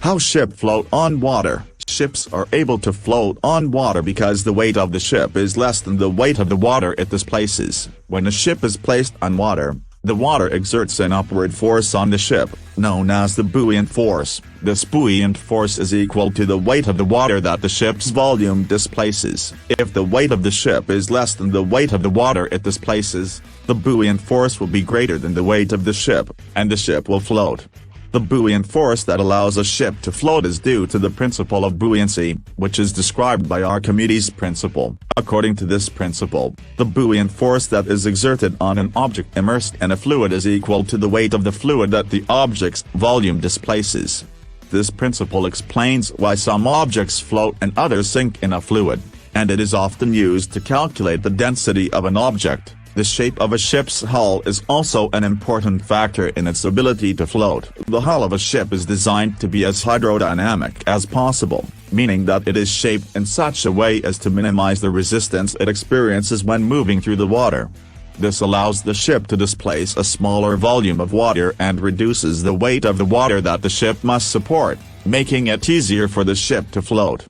How ships float on water. Ships are able to float on water because the weight of the ship is less than the weight of the water it displaces. When a ship is placed on water, the water exerts an upward force on the ship, known as the buoyant force. This buoyant force is equal to the weight of the water that the ship's volume displaces. If the weight of the ship is less than the weight of the water it displaces, the buoyant force will be greater than the weight of the ship, and the ship will float. The buoyant force that allows a ship to float is due to the principle of buoyancy, which is described by Archimedes' principle. According to this principle, the buoyant force that is exerted on an object immersed in a fluid is equal to the weight of the fluid that the object's volume displaces. This principle explains why some objects float and others sink in a fluid, and it is often used to calculate the density of an object. The shape of a ship's hull is also an important factor in its ability to float. The hull of a ship is designed to be as hydrodynamic as possible, meaning that it is shaped in such a way as to minimize the resistance it experiences when moving through the water. This allows the ship to displace a smaller volume of water and reduces the weight of the water that the ship must support, making it easier for the ship to float.